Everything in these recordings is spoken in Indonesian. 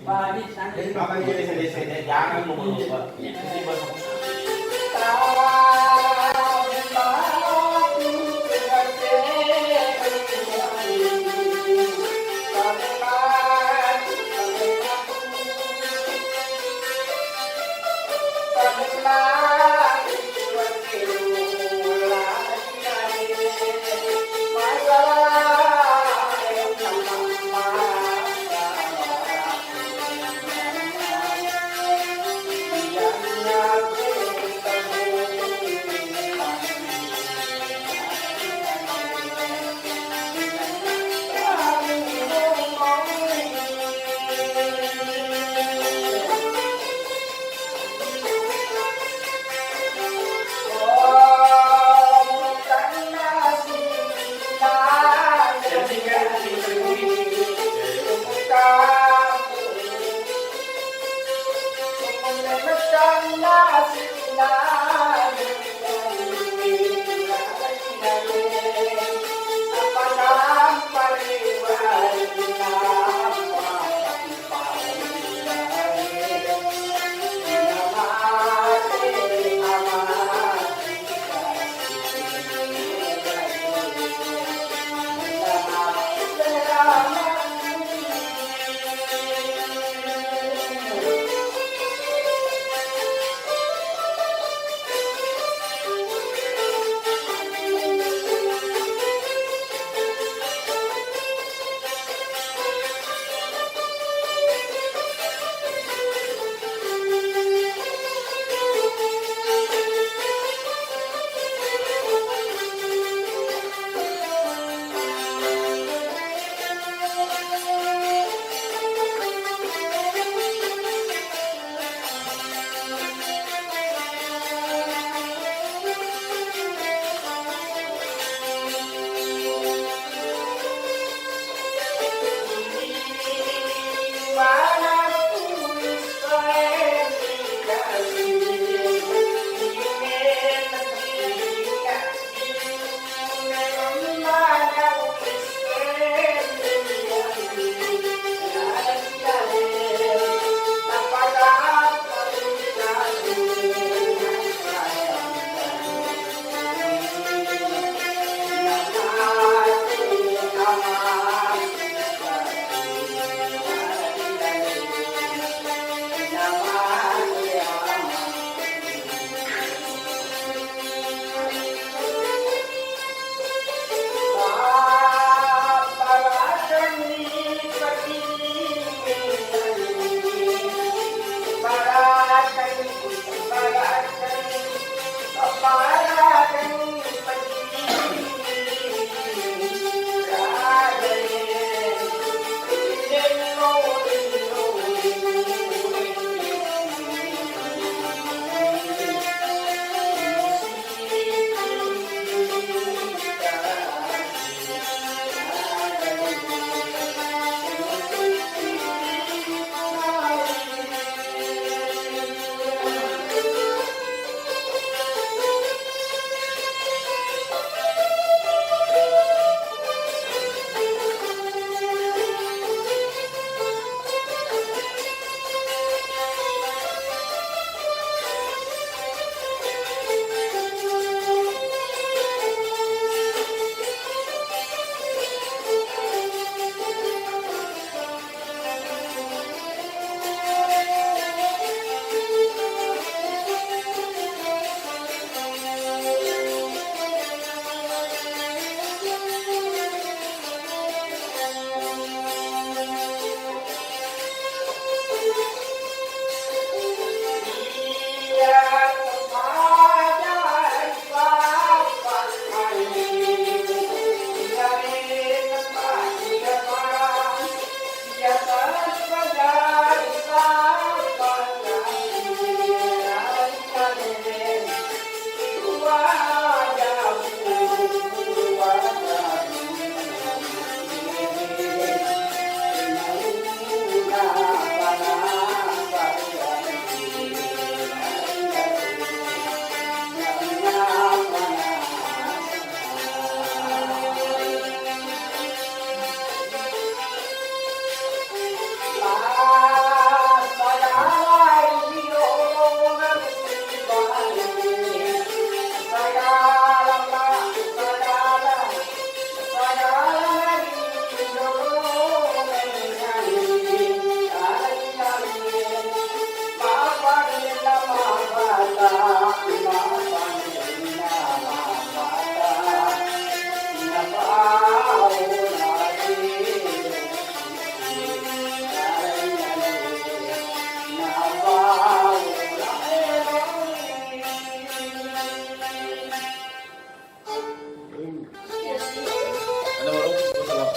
Jadi bakal jadi sede-sede jangan lupa-lupa. Jadi banyak.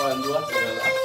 on dua adalah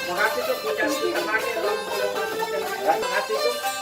Makasih tuh punya kita pakai dalam makasih tuh.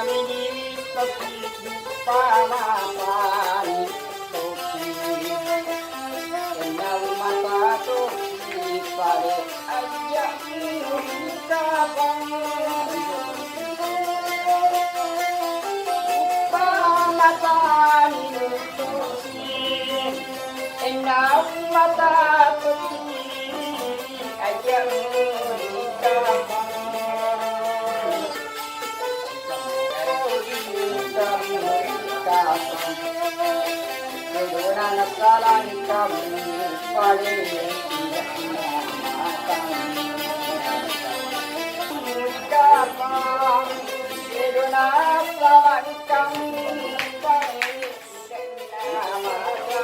ini toki pamapan toki kenal mata toki pare aja kita pamapan toki kenal mata toki aja kita Nakalan kami paling tidak makan. Ucapan hidup lawan kami paling tidak makan.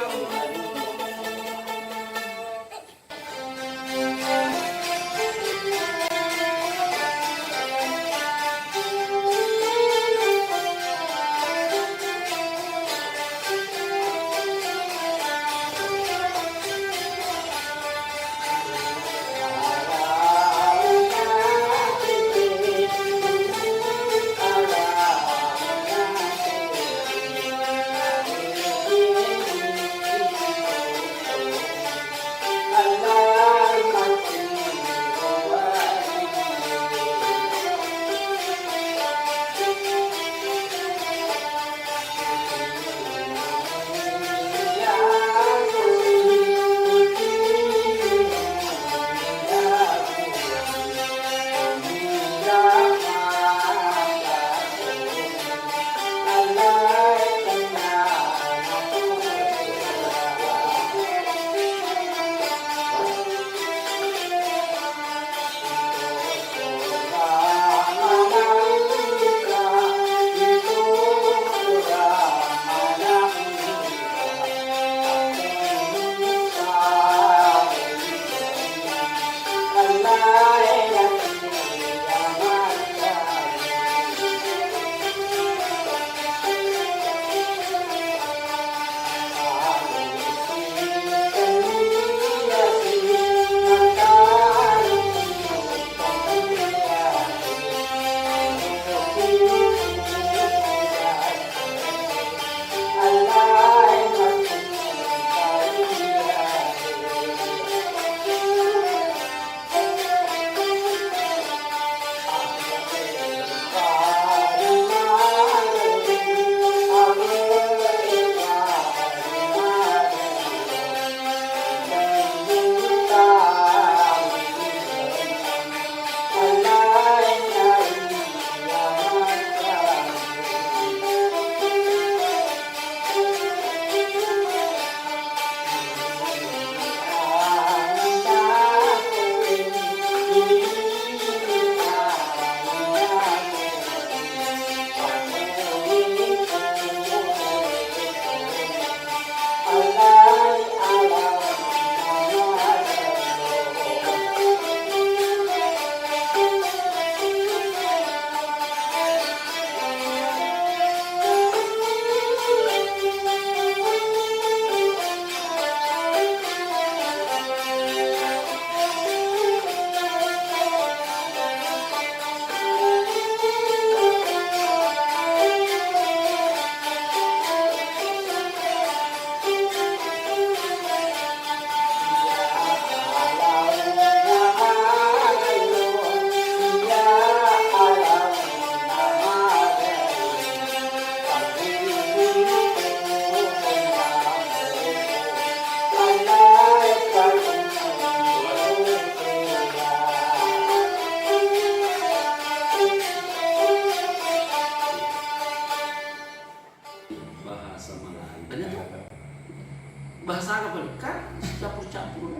bahasa apa kan campur-campur.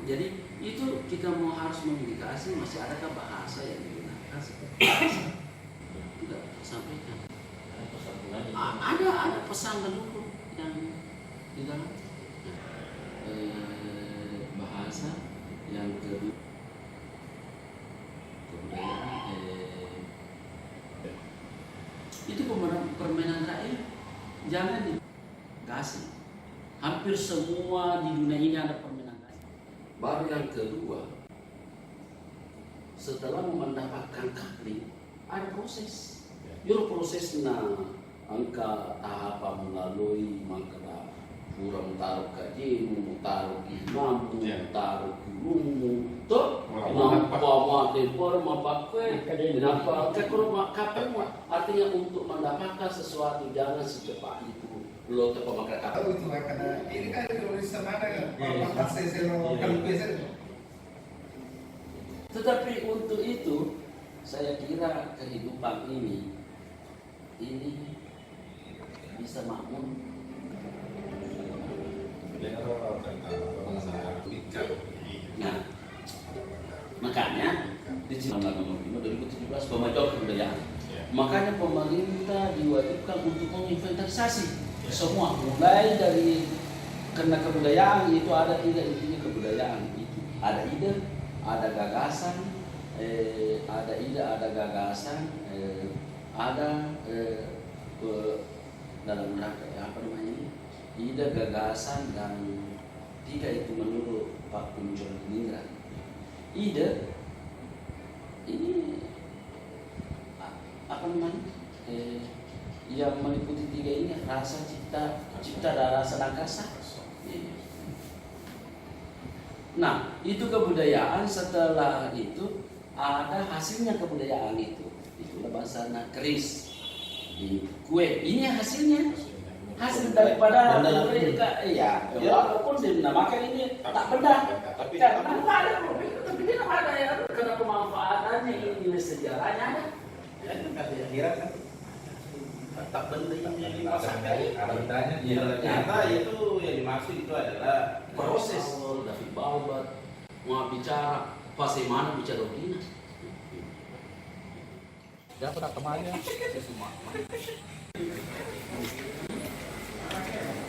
Jadi itu kita mau harus mengindikasi masih adakah bahasa yang digunakan seperti bahasa tidak sampaikan. Ada pesan leluhur yang di dalam bahasa yang kedua kebudayaan itu permainan rakyat jangan dikasih. Hampir semua di dunia ini ada permainan rakyat. Baru yang kedua, setelah mendapatkan kapling ada proses. Yuro prosesnya angka tahapan melalui maka kurang taruh kajimu, taruh imamu, taruh gurumu, toh mampu depor mapakai, kenapa? Kalau kapan artinya untuk mendapatkan sesuatu jangan secepat itu. Lo tuh pemakai kapal. Tahu itu karena ini kan tulis sama ada kalau seselo kalkulasi. Tetapi untuk itu saya kira kehidupan ini bisa makmur. Nah, makanya di Nomor 5 2017 pemajuan kebudayaan. Makanya pemerintah diwajibkan untuk menginventarisasi semua, mulai dari karena kebudayaan itu ada intinya kebudayaan itu ada ide, ada gagasan, dalam rangka apa namanya ini, ide, gagasan dan tiga itu menurut Pak Kuncul Nindra. Ide ini apa namanya? Yang meliputi tiga ini rasa cipta dan rasa angkasa. Nah, itu kebudayaan. Setelah itu ada hasilnya kebudayaan itu. Itulah bahasanya keris di kue. Ini hasilnya, hasil daripada mereka. Iya, walaupun dinamakan ini tak benda, tapi karena ada, tapi dia ada ya. Karena pemanfaatannya ini nilai sejarahnya ada. Ya itu kira kan tak benda yang dimaksud Bendanya ternyata itu yang dimaksud itu adalah proses. David Balbat mau bicara bagaimana bicara begini. dapat temannya semua.